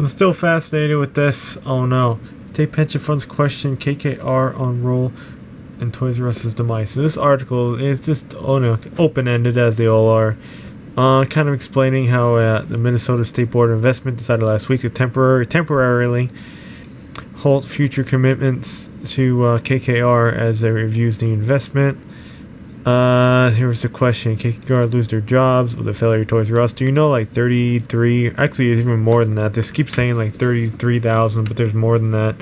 I'm still fascinated with this. Oh no. State pension funds question KKR on role in Toys R Us's demise. So this article is just open-ended, as they all are. Kind of explaining how the Minnesota State Board of Investment decided last week to temporarily halt future commitments to KKR as they reviews the investment. Here was the question: KKR lose their jobs with the failure of Toys R Us? Do you know, like 33? Actually, it's even more than that. This keeps saying like 33,000, but there's more than that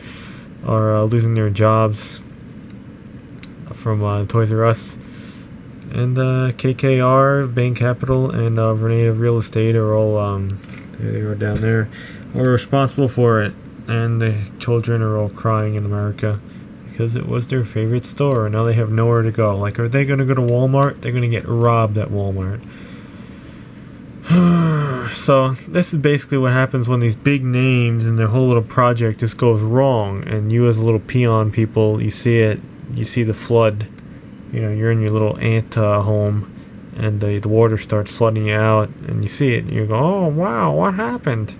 are losing their jobs from Toys R Us. And KKR, Bain Capital, and Vernada Real Estate are all they are down there, are responsible for it. And the children are all crying in America because it was their favorite store, and now they have nowhere to go. Like, are they going to go to Walmart? They're going to get robbed at Walmart. So this is basically what happens when these big names and their whole little project just goes wrong, and you as a little peon people, you see it, you see the flood. You know, you're in your little ant home, and the water starts flooding you out, and you see it, and you go, oh wow, what happened?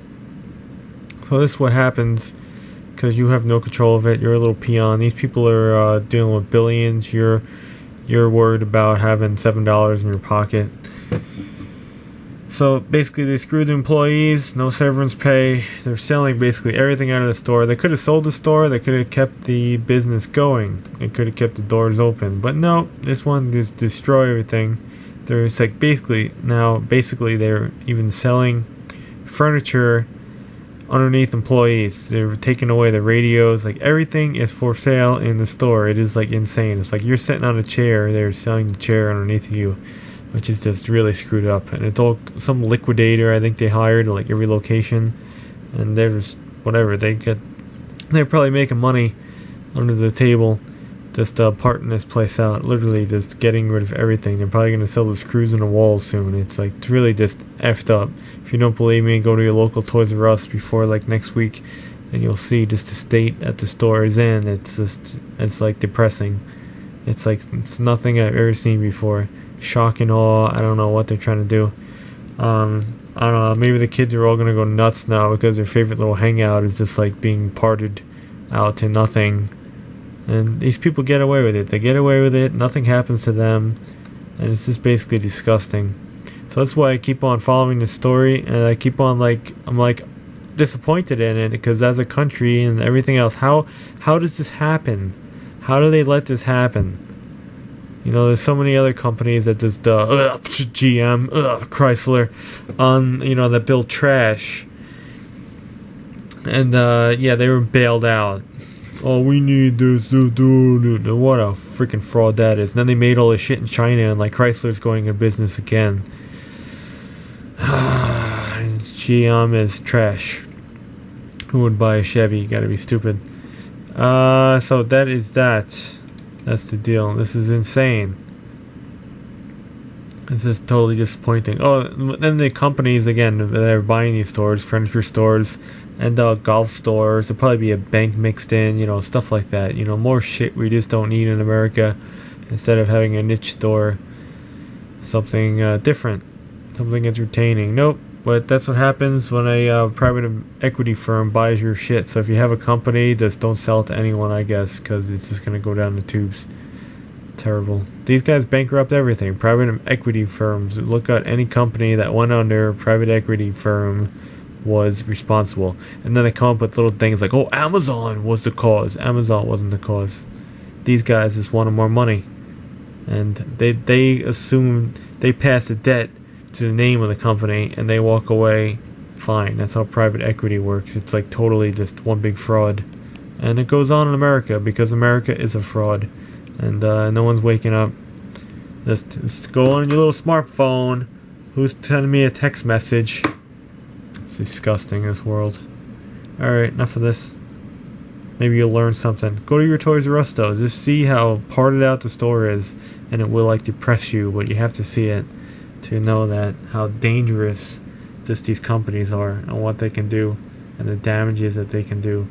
So this is what happens because you have no control of it. You're a little peon. These people are dealing with billions. You're worried about having $7 in your pocket. So basically, they screwed the employees. No severance pay. They're selling basically everything out of the store. They could have sold the store. They could have kept the business going. They could have kept the doors open. But no, this one just destroy everything. There's like basically they're even selling furniture underneath employees. They're taking away the radios. Like, everything is for sale in the store. It is like insane. It's like you're sitting on a chair, they're selling the chair underneath you, which is just really screwed up. And it's all some liquidator I think they hired at like every location, and they're just whatever. They're probably making money under the table just parting this place out, literally just getting rid of everything. They're probably going to sell the screws in the walls soon. It's like, it's really just effed up. If you don't believe me, go to your local Toys R Us before like next week, and you'll see just the state that the store is in. It's like depressing. It's nothing I've ever seen before. Shock and awe. I don't know what they're trying to do. I don't know, maybe the kids are all going to go nuts now because their favorite little hangout is just like being parted out to nothing. And these people get away with it. They get away with it. Nothing happens to them. And it's just basically disgusting. So that's why I keep on following the story. And I keep on I'm disappointed in it. Because as a country and everything else, how does this happen? How do they let this happen? You know, there's so many other companies that just, GM, Chrysler, that build trash. And, they were bailed out. Oh, we need this, what a freaking fraud that is. And then they made all this shit in China, and like Chrysler's going into business again. GM is trash. Who would buy a Chevy? You gotta be stupid. So that is that. That's the deal. This is insane. It's just totally disappointing. Oh, then the companies, again, that are buying these stores, furniture stores, and golf stores. There'll probably be a bank mixed in, stuff like that. More shit we just don't need in America. Instead of having a niche store, something different, something entertaining. Nope. But that's what happens when a private equity firm buys your shit. So if you have a company, just don't sell it to anyone, I guess, because it's just going to go down the tubes. Terrible. These guys bankrupt everything. Private equity firms. Look at any company that went under, private equity firm was responsible. And then they come up with little things like, oh, Amazon was the cause. Amazon wasn't the cause. These guys just wanted more money. And they assume they pass the debt to the name of the company and they walk away fine. That's how private equity works. It's like totally just one big fraud. And it goes on in America because America is a fraud. And no one's waking up. Just go on your little smartphone. Who's sending me a text message? It's disgusting, this world. Alright, enough of this. Maybe you'll learn something. Go to your Toys R Us though. Just see how parted out the store is. And it will like depress you, but you have to see it to know that how dangerous just these companies are and what they can do and the damages that they can do.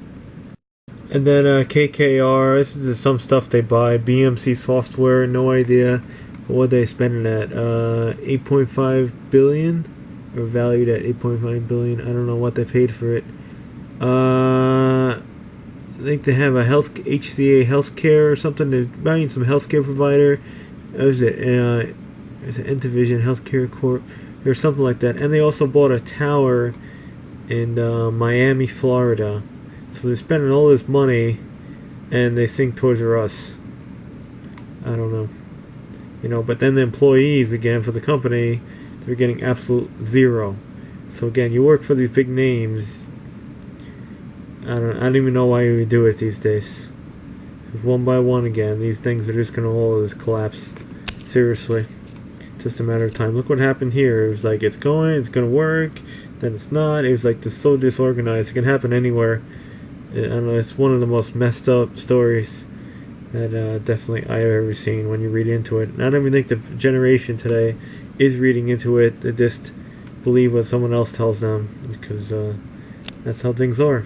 And then KKR, this is just some stuff they buy. BMC Software, no idea what they spending at. 8.5 billion, or valued at 8.5 billion. I don't know what they paid for it. I think they have a HCA healthcare or something. They're buying some healthcare provider. Was it? It's an Intervision Healthcare Corp or something like that. And they also bought a tower in Miami, Florida. So they're spending all this money, and they think Toys R Us. I don't know. But then the employees, again, for the company, they're getting absolute zero. So again, you work for these big names. I don't even know why you would do it these days. Because one by one, again, these things are just going to all just collapse. Seriously. It's just a matter of time. Look what happened here. It was like, it's going to work, then it's not. It was like just so disorganized. It can happen anywhere. I don't know, it's one of the most messed up stories that definitely I've ever seen when you read into it. And I don't even think the generation today is reading into it. They just believe what someone else tells them, because that's how things are.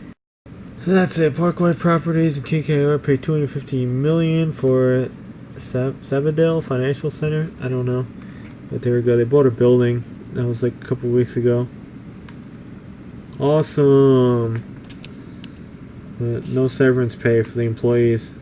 That's it. Parkway Properties and KKR paid $250 million for Sabadell Financial Center. I don't know, but there we go. They bought a building. That was like a couple weeks ago. Awesome. But no severance pay for the employees.